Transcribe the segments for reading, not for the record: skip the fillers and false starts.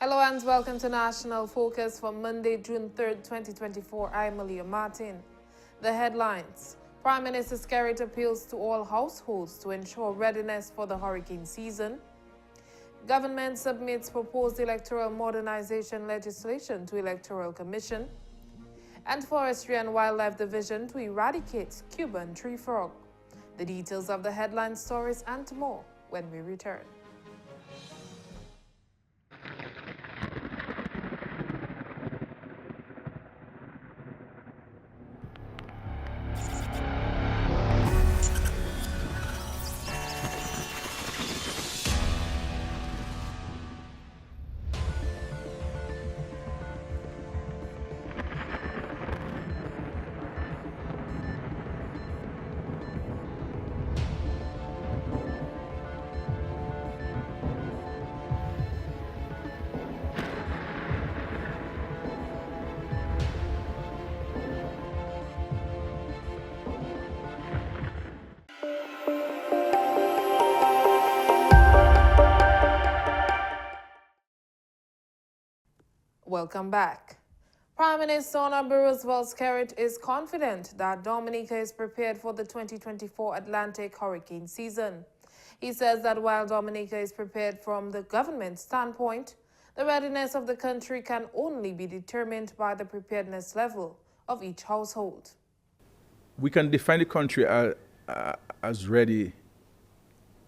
Hello and welcome to National Focus for Monday, June 3rd, 2024. I'm Aaliyah Martin. The headlines. Prime Minister Skerrit appeals to all households to ensure readiness for the hurricane season. Government submits proposed electoral modernization legislation to Electoral Commission. And Forestry and Wildlife Division to eradicate Cuban tree frog. The details of the headline stories and more when we return. Welcome back. Prime Minister Roosevelt Skerrit is confident that Dominica is prepared for the 2024 Atlantic hurricane season. He says that while Dominica is prepared from the government standpoint, the readiness of the country can only be determined by the preparedness level of each household. We can define the country as ready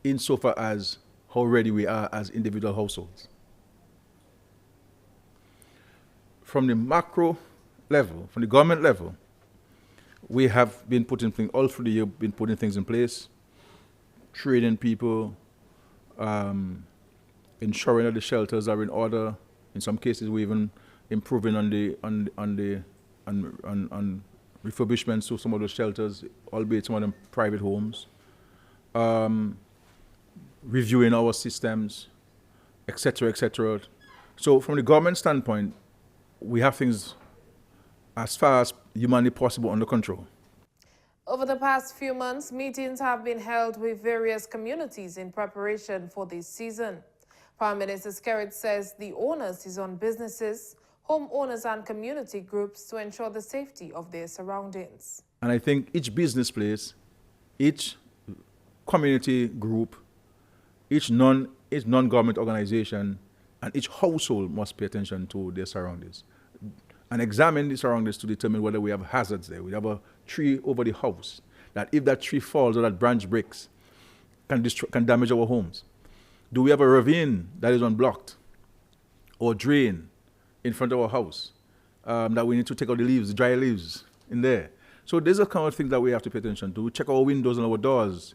insofar as how ready we are as individual households. From the macro level, from the government level, we have been putting things, all through the year, been putting things in place, training people, ensuring that the shelters are in order. In some cases, we're even improving on refurbishments to some of the shelters, albeit some of them private homes, reviewing our systems, etc., etc. So from the government standpoint, we have things as far as humanly possible under control. Over the past few months, meetings have been held with various communities in preparation for this season. Prime Minister Skerrit says the onus is on businesses, homeowners and community groups to ensure the safety of their surroundings. And I think each business place, each community group, each non-government organization, and each household must pay attention to their surroundings and examine the surroundings to determine whether we have hazards there. We have a tree over the house that if that tree falls or that branch breaks, can damage our homes. Do we have a ravine that is unblocked or drain in front of our house that we need to take out the leaves, the dry leaves in there? So there's a kind of thing that we have to pay attention to. Check our windows and our doors.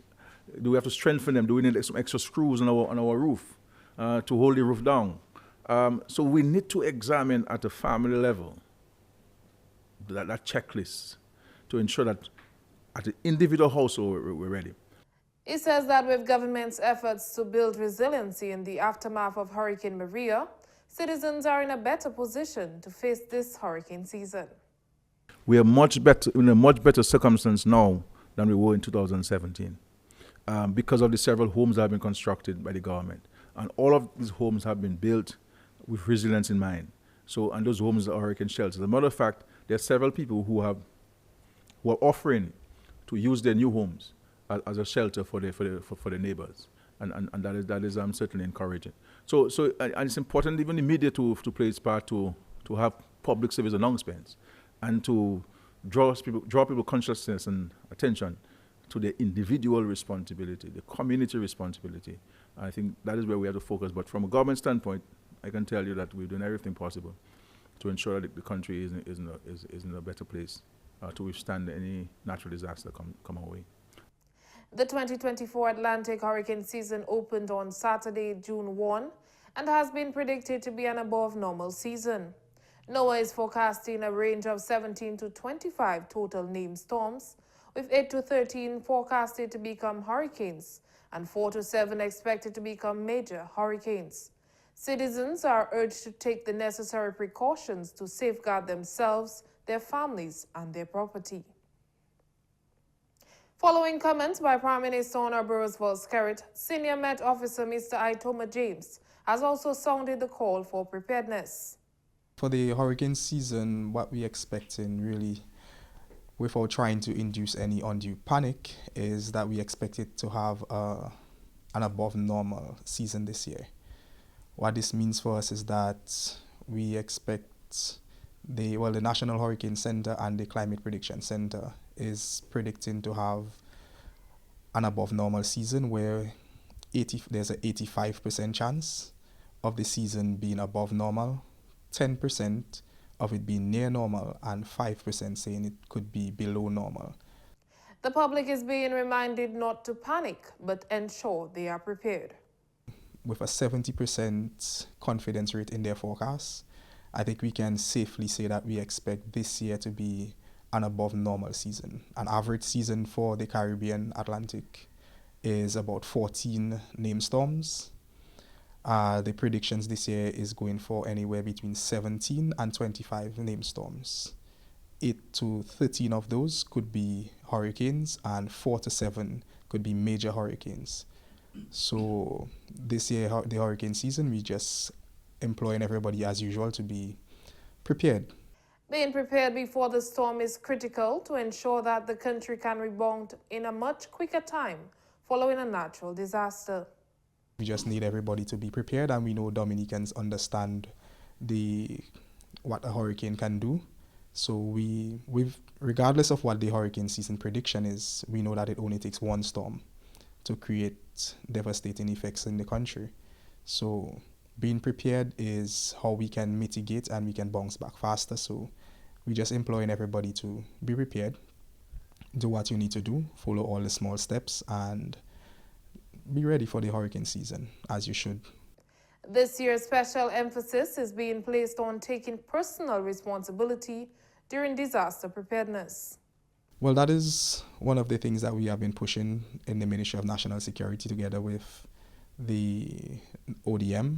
Do we have to strengthen them? Do we need some extra screws on our roof to hold the roof down? So we need to examine at a family level that checklist to ensure that at the individual household we're ready. He says that with government's efforts to build resiliency in the aftermath of Hurricane Maria, citizens are in a better position to face this hurricane season. We are in a much better circumstance now than we were in 2017 because of the several homes that have been constructed by the government. And all of these homes have been built with resilience in mind. So, and those homes are hurricane shelters. As a matter of fact, there are several people who are offering to use their new homes as a shelter for the neighbors, and that is certainly encouraging. So and it's important even the media to play its part to have public service announcements and to draw people consciousness and attention to their individual responsibility, the community responsibility. I think that is where we have to focus. But from a government standpoint, I can tell you that we're doing everything possible to ensure that the country is in a better place to withstand any natural disaster come our way. The 2024 Atlantic hurricane season opened on Saturday, June 1, and has been predicted to be an above normal season. NOAA is forecasting a range of 17 to 25 total named storms, with 8 to 13 forecasted to become hurricanes and 4 to 7 expected to become major hurricanes. Citizens are urged to take the necessary precautions to safeguard themselves, their families, and their property. Following comments by Prime Minister Honorable Roosevelt Skerrit, Senior Met Officer Mr. Itoma James has also sounded the call for preparedness. For the hurricane season, what we're expecting really, without trying to induce any undue panic, is that we expect it to have an above normal season this year. What this means for us is that we expect the National Hurricane Center and the Climate Prediction Center is predicting to have an above normal season where there's an 85% chance of the season being above normal, 10% of it being near normal, and 5% saying it could be below normal. The public is being reminded not to panic, but ensure they are prepared. With a 70% confidence rate in their forecasts, I think we can safely say that we expect this year to be an above normal season. An average season for the Caribbean Atlantic is about 14 named storms. The predictions this year is going for anywhere between 17 and 25 named storms. 8 to 13 of those could be hurricanes, and 4 to 7 could be major hurricanes. So this year, the hurricane season, we just employing everybody as usual to be prepared. Being prepared before the storm is critical to ensure that the country can rebound in a much quicker time following a natural disaster. We just need everybody to be prepared, and we know Dominicans understand what a hurricane can do. So regardless of what the hurricane season prediction is, we know that it only takes one storm to create devastating effects in the country. So being prepared is how we can mitigate and we can bounce back faster. So we just imploring everybody to be prepared, do what you need to do, follow all the small steps, and be ready for the hurricane season, as you should. This year, special emphasis is being placed on taking personal responsibility during disaster preparedness. Well, that is one of the things that we have been pushing in the Ministry of National Security together with the ODM.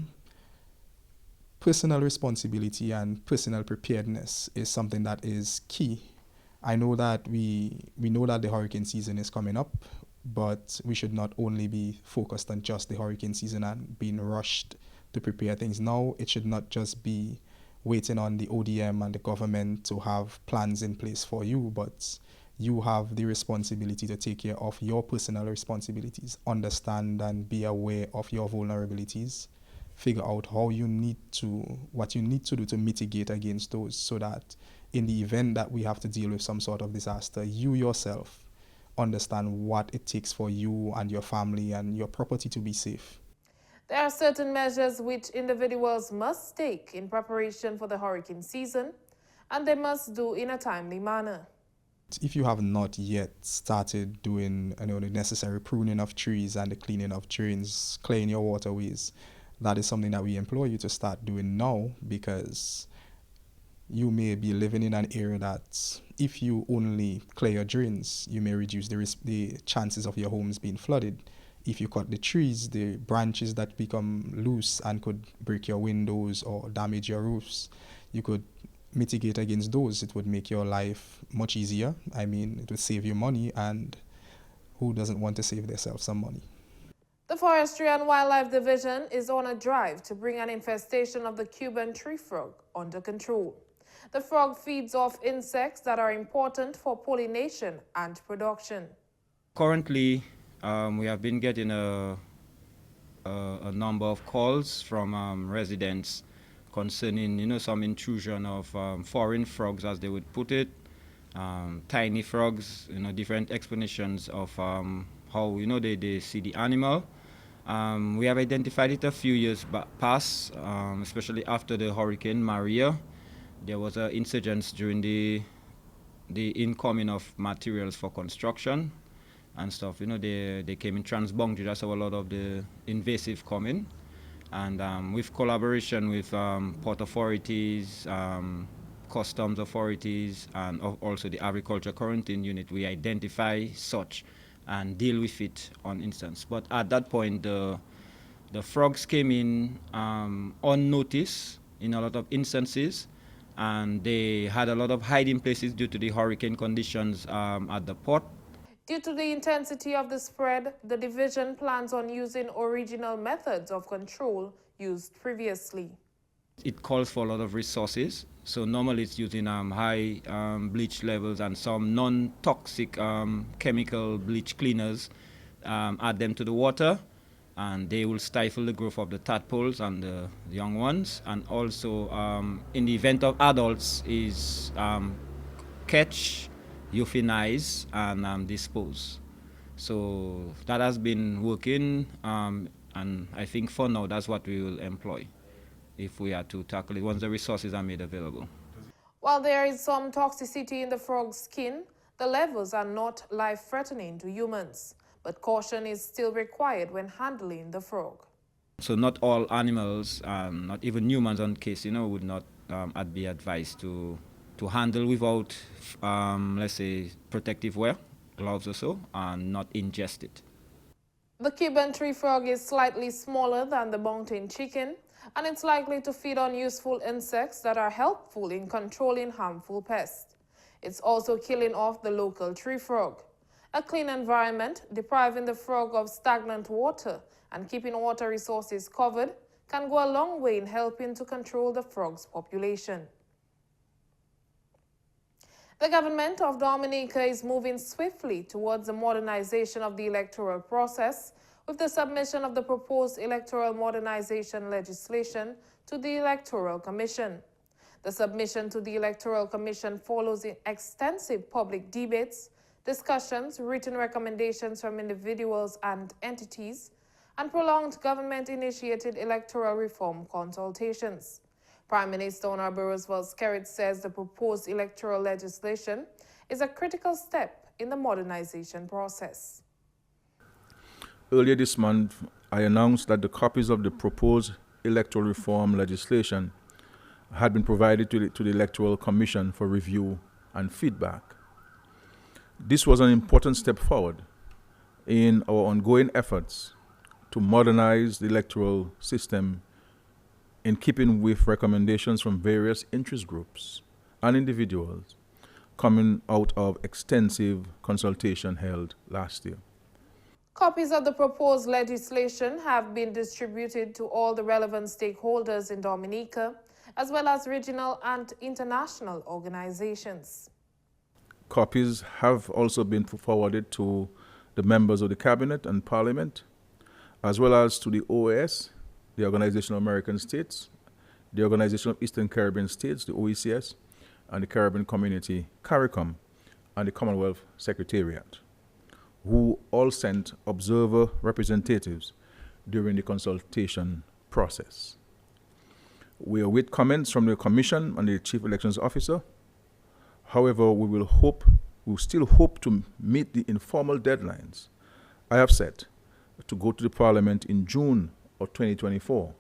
Personal responsibility and personal preparedness is something that is key. I know that we know that the hurricane season is coming up, but we should not only be focused on just the hurricane season and being rushed to prepare things now. It should not just be waiting on the ODM and the government to have plans in place for you, but you have the responsibility to take care of your personal responsibilities, understand and be aware of your vulnerabilities, figure out what you need to do to mitigate against those, so that in the event that we have to deal with some sort of disaster, you yourself understand what it takes for you and your family and your property to be safe. There are certain measures which individuals must take in preparation for the hurricane season, and they must do in a timely manner. If you have not yet started doing the necessary pruning of trees and the cleaning of drains, cleaning your waterways, that is something that we implore you to start doing now, because you may be living in an area that if you only clear your drains, you may reduce the chances of your homes being flooded. If you cut the trees, the branches that become loose and could break your windows or damage your roofs, you could mitigate against those. It would make your life much easier. I mean, it would save you money, and who doesn't want to save themselves some money? The Forestry and Wildlife Division is on a drive to bring an infestation of the Cuban tree frog under control. The frog feeds off insects that are important for pollination and production. Currently, we have been getting a number of calls from residents concerning, some intrusion of foreign frogs, as they would put it, tiny frogs, different explanations of how, they see the animal. We have identified it a few years past, especially after the Hurricane Maria. There was an insurgence during the incoming of materials for construction and stuff. They came in transboundary. That's how a lot of the invasive come in. And with collaboration with port authorities, customs authorities, and also the agriculture quarantine unit, we identify such and deal with it on instance. But at that point, the frogs came in unnoticed in a lot of instances, and they had a lot of hiding places due to the hurricane conditions at the port. Due to the intensity of the spread, the division plans on using original methods of control used previously. It calls for a lot of resources. So normally it's using high bleach levels and some non-toxic chemical bleach cleaners, add them to the water, and they will stifle the growth of the tadpoles and the young ones. And also, in the event of adults, is catch, euthanize, and dispose. So that has been working, and I think for now that's what we will employ if we are to tackle it once the resources are made available. While there is some toxicity in the frog's skin, the levels are not life-threatening to humans, but caution is still required when handling the frog. So not all animals, not even humans on case, would not be advised to handle without, let's say, protective wear, gloves or so, and not ingest it. The Cuban tree frog is slightly smaller than the mountain chicken, and it's likely to feed on useful insects that are helpful in controlling harmful pests. It's also killing off the local tree frog. A clean environment, depriving the frog of stagnant water and keeping water resources covered can go a long way in helping to control the frog's population. The government of Dominica is moving swiftly towards the modernization of the electoral process with the submission of the proposed electoral modernization legislation to the Electoral Commission. The submission to the Electoral Commission follows extensive public debates, discussions, written recommendations from individuals and entities, and prolonged government-initiated electoral reform consultations. Prime Minister Honorable Roosevelt Skerrit says the proposed electoral legislation is a critical step in the modernization process. Earlier this month, I announced that the copies of the proposed electoral reform legislation had been provided to the Electoral Commission for review and feedback. This was an important step forward in our ongoing efforts to modernize the electoral system in keeping with recommendations from various interest groups and individuals coming out of extensive consultation held last year. Copies of the proposed legislation have been distributed to all the relevant stakeholders in Dominica, as well as regional and international organizations. Copies have also been forwarded to the members of the Cabinet and Parliament, as well as to the OAS, the Organization of American States, the Organization of Eastern Caribbean States, the OECS, and the Caribbean Community, CARICOM, and the Commonwealth Secretariat, who all sent observer representatives during the consultation process. We await comments from the Commission and the Chief Elections Officer. However, we still hope to meet the informal deadlines I have set to go to the Parliament in June of 2024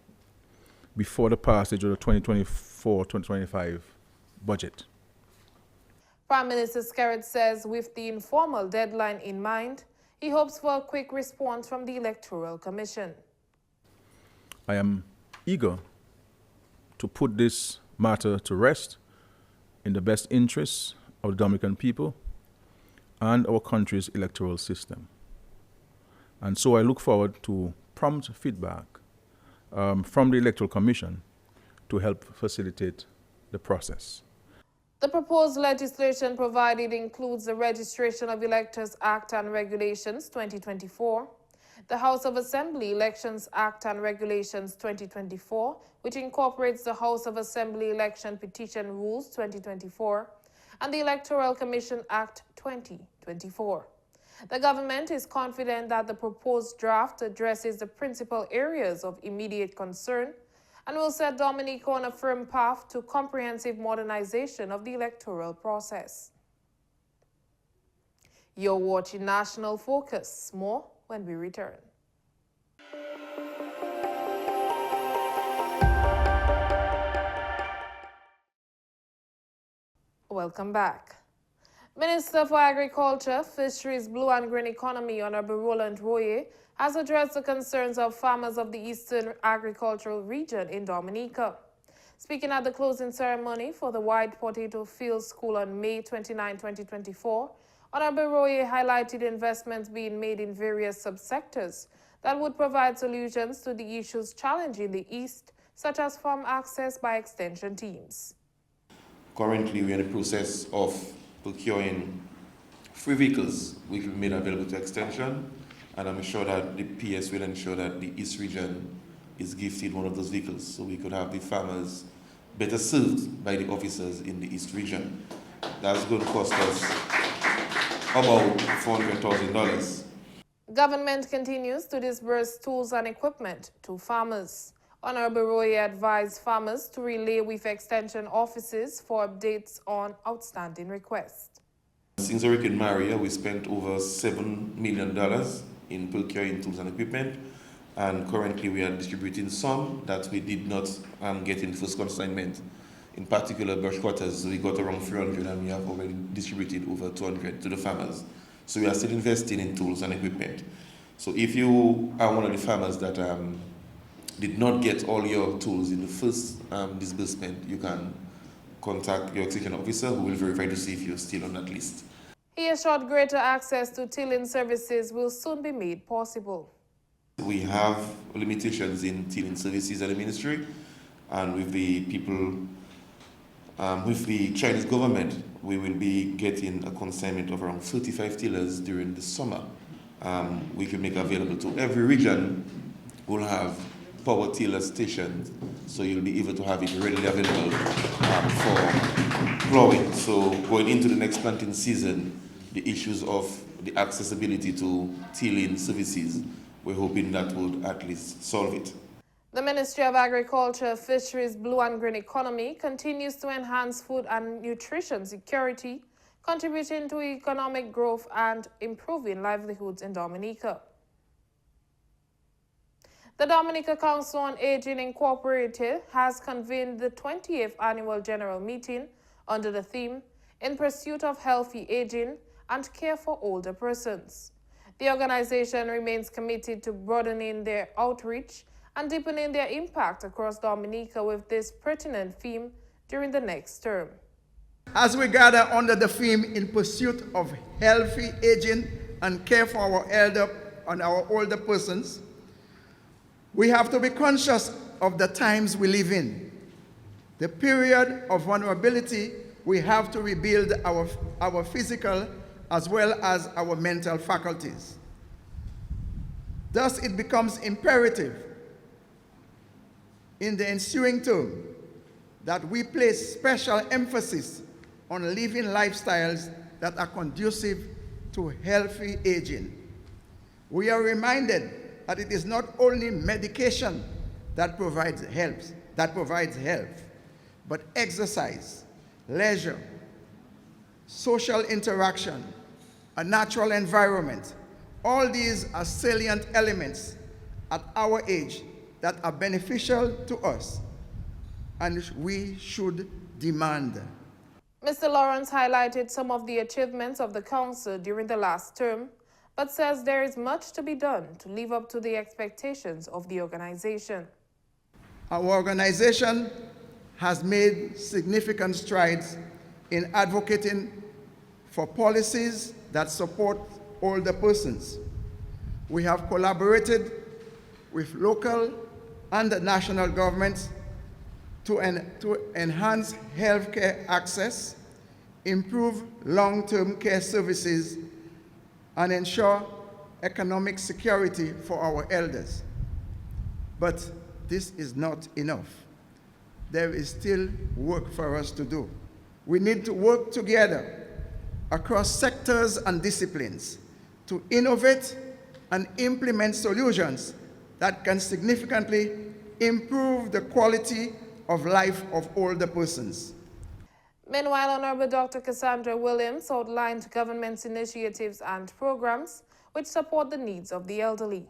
before the passage of the 2024-2025 budget. Prime Minister Skerrit says with the informal deadline in mind, he hopes for a quick response from the Electoral Commission. I am eager to put this matter to rest in the best interests of the Dominican people and our country's electoral system. And so I look forward to prompt feedback from the Electoral Commission to help facilitate the process. The proposed legislation provided includes the Registration of Electors Act and Regulations 2024, the House of Assembly Elections Act and Regulations 2024, which incorporates the House of Assembly Election Petition Rules 2024, and the Electoral Commission Act 2024. The government is confident that the proposed draft addresses the principal areas of immediate concern and will set Dominica on a firm path to comprehensive modernization of the electoral process. You're watching National Focus. More when we return. Welcome back. Minister for Agriculture, Fisheries, Blue and Green Economy, Honorable Roland Royer, has addressed the concerns of farmers of the Eastern Agricultural Region in Dominica. Speaking at the closing ceremony for the White Potato Field School on May 29, 2024, Honorable Roye highlighted investments being made in various subsectors that would provide solutions to the issues challenging the East, such as farm access by extension teams. Currently, we are in the process of procuring free vehicles which will be made available to extension, and I'm sure that the PS will ensure that the East region is gifted one of those vehicles so we could have the farmers better served by the officers in the East region. That's going to cost us about $400,000. Government continues to disburse tools and equipment to farmers. Honorable Roye advised farmers to relay with extension offices for updates on outstanding requests. Since Hurricane Maria, we spent over $7 million in procuring tools and equipment, and currently we are distributing some that we did not get in the first consignment. In particular, brush cutters, we got around 300 and we have already distributed over 200 to the farmers. So we are still investing in tools and equipment. So if you are one of the farmers that did not get all your tools in the first disbursement, you can contact your extension officer who will verify to see if you're still on that list. He assured greater access to tilling services will soon be made possible. We have limitations in tilling services at the ministry, and with the people, with the Chinese government, we will be getting a consignment of around 35 tillers during the summer. We can make available to every region. We'll have power tiller stations, so you'll be able to have it readily available for plowing. So going into the next planting season, the issues of the accessibility to tilling services, we're hoping that would at least solve it. The Ministry of Agriculture, Fisheries, Blue and Green Economy continues to enhance food and nutrition security, contributing to economic growth and improving livelihoods in Dominica. The Dominica Council on Aging Incorporated has convened the 20th Annual General Meeting under the theme, In Pursuit of Healthy Aging and Care for Older Persons. The organization remains committed to broadening their outreach and deepening their impact across Dominica with this pertinent theme during the next term. As we gather under the theme In Pursuit of Healthy Aging and Care for our older persons, we have to be conscious of the times we live in. The period of vulnerability, we have to rebuild our physical as well as our mental faculties. Thus, it becomes imperative in the ensuing term that we place special emphasis on living lifestyles that are conducive to healthy aging. We are reminded that it is not only medication that provides health, but exercise, leisure, social interaction, a natural environment. All these are salient elements at our age that are beneficial to us, and we should demand. Mr. Lawrence highlighted some of the achievements of the Council during the last term, but says there is much to be done to live up to the expectations of the organization. Our organization has made significant strides in advocating for policies that support older persons. We have collaborated with local and national governments to enhance healthcare access, improve long-term care services, and ensure economic security for our elders. But this is not enough. There is still work for us to do. We need to work together across sectors and disciplines to innovate and implement solutions that can significantly improve the quality of life of older persons. Meanwhile, Honorable Dr. Cassandra Williams outlined government's initiatives and programs which support the needs of the elderly.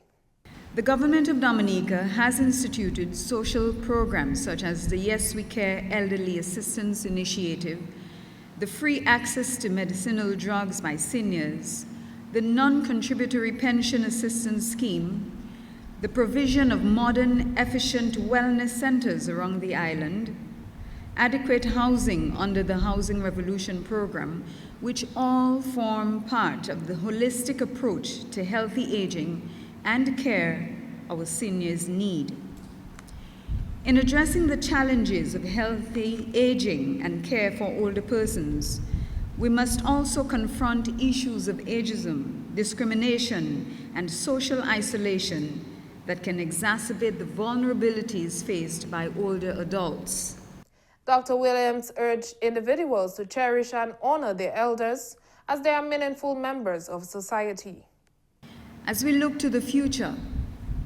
The government of Dominica has instituted social programs such as the Yes We Care Elderly Assistance Initiative, the free access to medicinal drugs by seniors, the non-contributory pension assistance scheme, the provision of modern, efficient wellness centers around the island, adequate housing under the Housing Revolution program, which all form part of the holistic approach to healthy aging and care our seniors need. In addressing the challenges of healthy aging and care for older persons, we must also confront issues of ageism, discrimination, and social isolation that can exacerbate the vulnerabilities faced by older adults. Dr. Williams urged individuals to cherish and honor their elders as they are meaningful members of society. As we look to the future,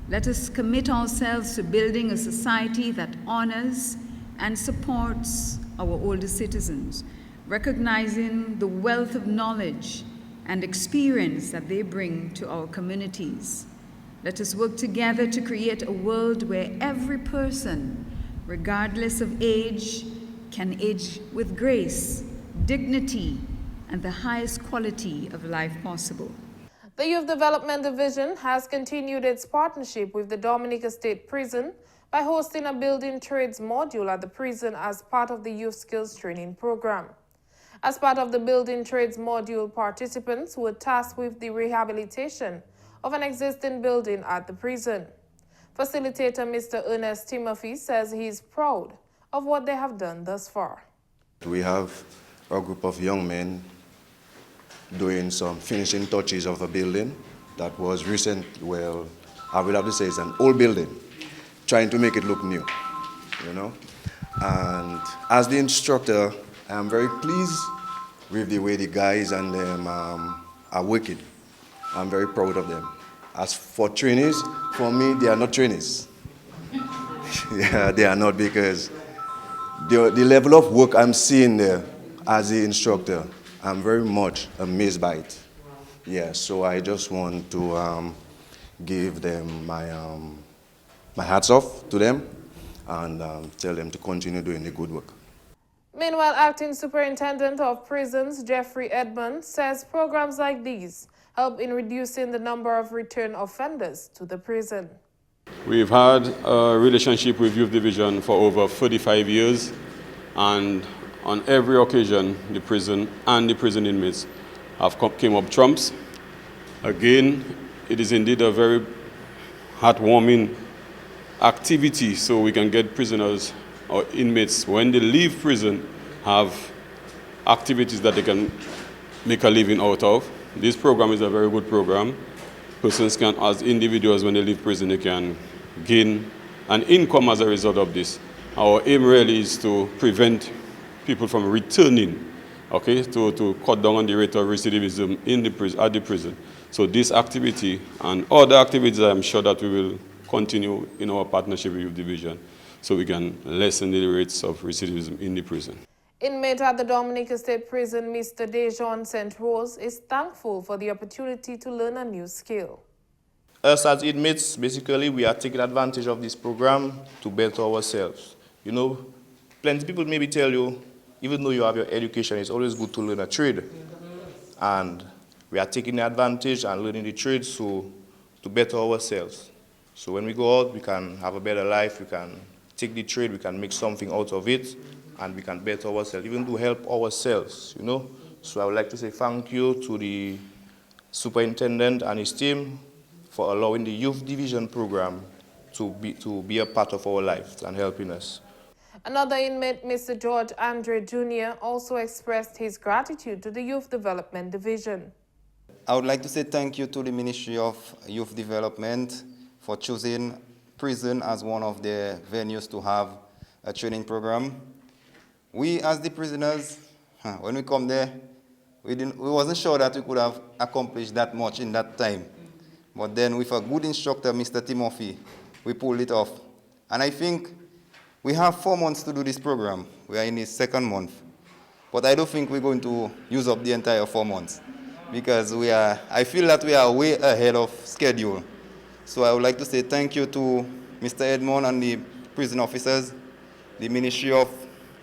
let us commit ourselves to building a society that honors and supports our older citizens, recognizing the wealth of knowledge and experience that they bring to our communities. Let us work together to create a world where every person, regardless of age, can age with grace, dignity, and the highest quality of life possible. The Youth Development Division has continued its partnership with the Dominica State Prison by hosting a building trades module at the prison as part of the Youth Skills Training Program. As part of the building trades module, participants were tasked with the rehabilitation of an existing building at the prison. Facilitator Mr. Ernest Timothy says he is proud of what they have done thus far. We have a group of young men doing some finishing touches of a building that was recent, well, I would have to say it's an old building, trying to make it look new, you know. And as the instructor, I am very pleased with the way the guys and them are working. I'm very proud of them. As for trainees, for me, they are not trainees. Yeah, they are not, because the level of work I'm seeing there as the instructor, I'm very much amazed by it. Yeah, so I just want to give them my hats off to them and tell them to continue doing the good work. Meanwhile, Acting Superintendent of Prisons, Jeffrey Edmond, says programs like these help in reducing the number of return offenders to the prison. We've had a relationship with Youth Division for over 35 years, and on every occasion, the prison and the prison inmates have came up trumps. Again, it is indeed a very heartwarming activity, so we can get prisoners or inmates, when they leave prison, have activities that they can make a living out of. This program is a very good program. Persons can, as individuals, when they leave prison, they can gain an income as a result of this. Our aim really is to prevent people from returning, okay, to cut down on the rate of recidivism in the at the prison. So this activity and other activities, I'm sure that we will continue in our partnership with Youth Division, so we can lessen the rates of recidivism in the prison. Inmate at the Dominica State Prison, Mr. Dejon St. Rose, is thankful for the opportunity to learn a new skill. Us as inmates, basically, we are taking advantage of this program to better ourselves. You know, plenty of people maybe tell you, even though you have your education, it's always good to learn a trade. And we are taking advantage and learning the trade to better ourselves. So when we go out, we can have a better life, we can take the trade, we can make something out of it, and we can better ourselves, even to help ourselves, you know. So I would like to say thank you to the superintendent and his team for allowing the Youth Division program to be a part of our lives and helping us. Another inmate, Mr. George Andre Jr., also expressed his gratitude to the Youth Development Division. I would like to say thank you to the Ministry of Youth Development for choosing prison as one of the venues to have a training program. We, as the prisoners, when we come there, we wasn't sure that we could have accomplished that much in that time. But then with a good instructor, Mr. Timothy, we pulled it off. And I think we have 4 months to do this program. We are in the 2nd month. But I don't think we're going to use up the entire 4 months, because I feel that we are way ahead of schedule. So I would like to say thank you to Mr. Edmond and the prison officers, the Ministry of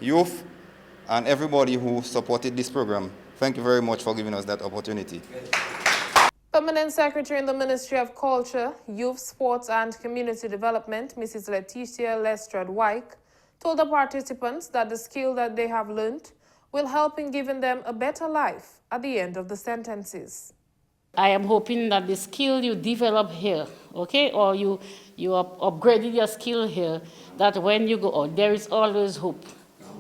Youth, and everybody who supported this program. Thank you very much for giving us that opportunity. Permanent Secretary in the Ministry of Culture, Youth, Sports and Community Development, Mrs. Leticia Lestrade Wyke, told the participants that the skill that they have learned will help in giving them a better life at the end of the sentences. I am hoping that the skill you develop here, okay, or you upgraded your skill here, that when you go out, there is always hope.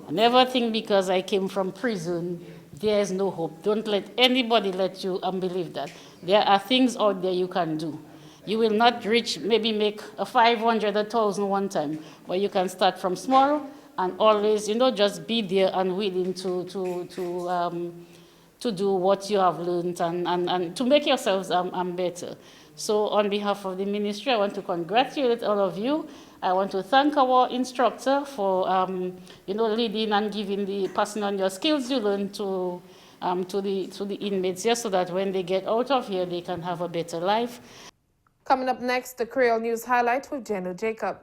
I never think because I came from prison, there is no hope. Don't let anybody let you believe that. There are things out there you can do. You will not reach, maybe make a 500, 1,000 one time, but you can start from small and always, just be there and willing to do what you have learned and to make yourselves better. So on behalf of the ministry, I want to congratulate all of you. I want to thank our instructor for leading and passing on your skills you learned to the inmates here so that when they get out of here, they can have a better life. Coming up next, the Creole News Highlight with Jenno Jacob.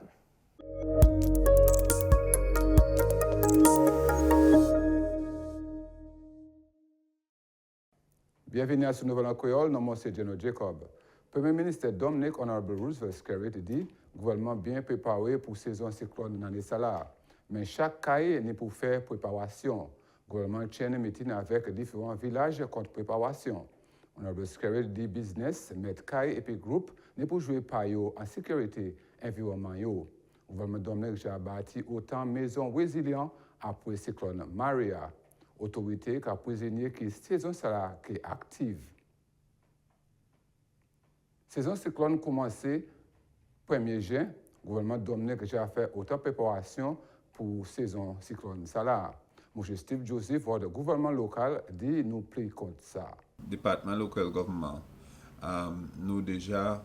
Bienvenue à ce nouvel en créole, nom moi c'est Jenno Jacob. Premier ministre Dominica, Honorable Roosevelt Skerrit dit, gouvernement bien préparé pour saison cyclone dans les salaires. Mais chaque cahier n'est pour faire préparation. Gouvernement tient un meeting avec différents villages contre préparation. Honorable Skerrit dit business, mettre cahier et puis groupe n'est pour jouer par eux en sécurité environnement yo. Gouvernement Dominica a bâti autant maisons résilientes après cyclone Maria. Autorité qui a prisonnier qui saison salaire qui est active. Saison cyclone commencé 1er juin, gouvernement Dominique a fait autant de préparation pour saison cyclone salaire. M. Steve Joseph, le gouvernement local, dit nous pris compte ça. Département local government, nous déjà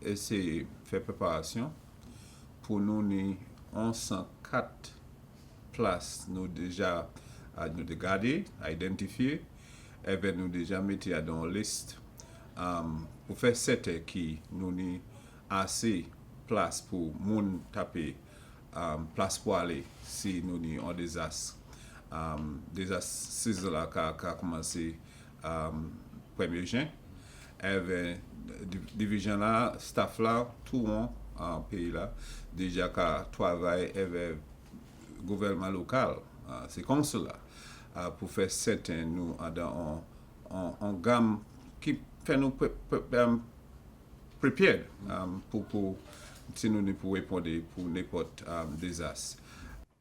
essayé de faire préparation pour nous 104 places nous déjà nous regarder, identifier, et nous déjà mettre dans la liste pour faire cette qui nous avons assez place pour moun taper place pour aller si nous avons un désastre. Désastre saison là qui a commencé 1er juin. Et division là, staff là, tout le monde en pays là, déjà qui travaille avec le gouvernement local, c'est comme cela. Pour faire certains nous dans en gamme qui fait nous préparer pour si nous pour répondre pour n'importe désastre.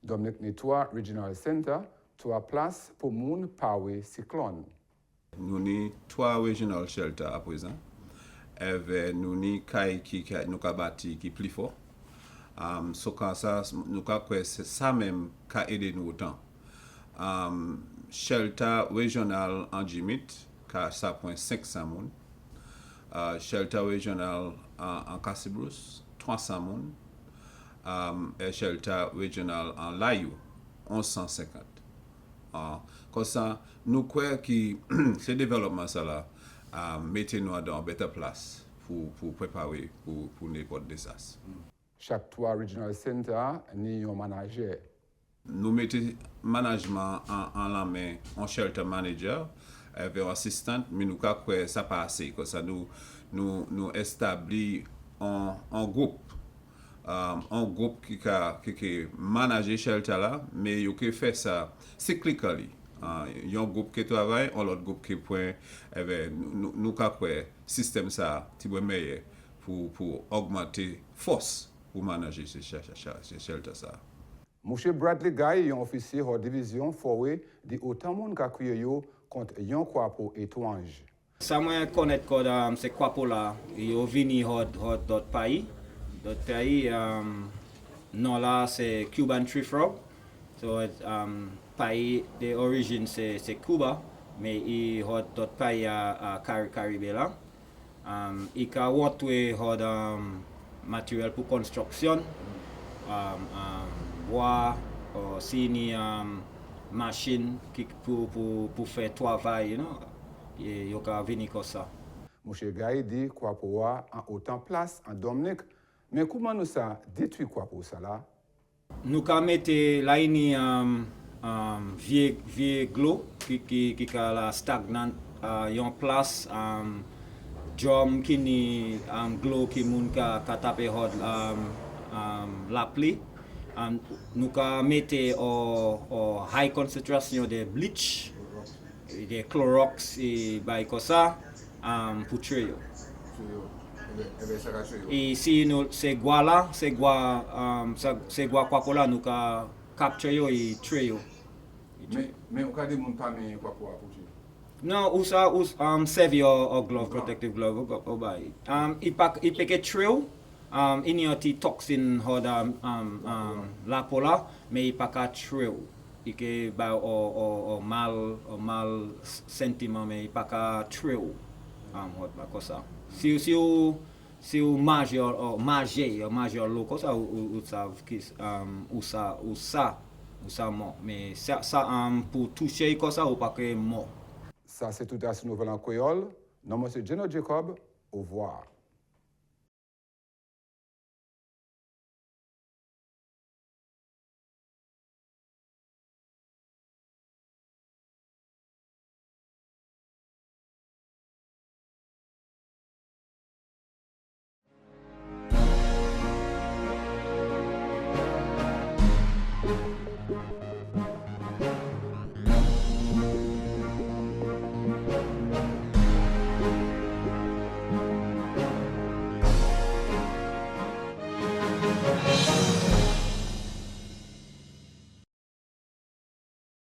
Dominique Nettoie Regional Center, 3 places pour moun power cyclone. Nous avons 3 regional shelters à présent. Et nous avons kai qui nous avons bâti qui plus fort. So quand ça nous avons c'est ça même qui a aidé nous autant. Shelter régional en Jimit, qui a 500 moun. Shelter régional en Cassibrous, 300 moun. Et shelter régional en Layou, 1150. Comme ça, nous croyons que ce développement ça là, mettez-nous dans une meilleure place pour préparer pour n'importe désastre. Chaque 3 regional centers, nous avons un manager. Nous mettons le management en la main, en shelter manager, avec un assistant, mais nous croyons que ça passe. Comme ça, nous établissons un groupe. Un groupe qui manage le shelter là, mais qui fait ça cyclically. Il y a un groupe qui travaille, un autre groupe qui point. Nous croyons que le système ça est meilleur pour augmenter la force pour manager ce shelter ça. M. Bradley Guy, un officier de division forêt, dit autant de monde qui a crié contre un kwapo étrange. Ça moi connaître que c'est kwapo là, ils ont venu d'autres pays. D'autres pays, non là c'est Cuban tree frog. So pays d'origine c'est Cuba, mais il y a d'autres pays à Caraïbes là. Il y a d'autres matériel pour construction. Bois, si machine pour faire travail, il y a venir comme ça. M. Gaï dit quoi pour en autant place en Dominique, mais comment nous ça détruit quoi pour ça là? Nous avons mis là une vieille glue qui est la stagnante, une place, drum qui est glue qui est taper la pluie. nous ka mettre high concentration de bleach, de Clorox et by ça pour tuer. Et si nous c'est quoi là, c'est quoi quoi là nous ka capture et tuer. Mais au cas de mon pas mais quoi pour tuer. No, usa save your glove, protective glove. It peut tuer. In your toxin hoda la pola, mais il pas qu'à tuer. Il que ba o mal sentiment, mais il pas qu'à tuer. Hot ba cosa. Si o major loco ça ou savent qui usa mort, mais ça pour toucher cosa ou pas que mort. Ça c'est tout à ce nouvel en créole. Non, monsieur Geno Jacob, au revoir.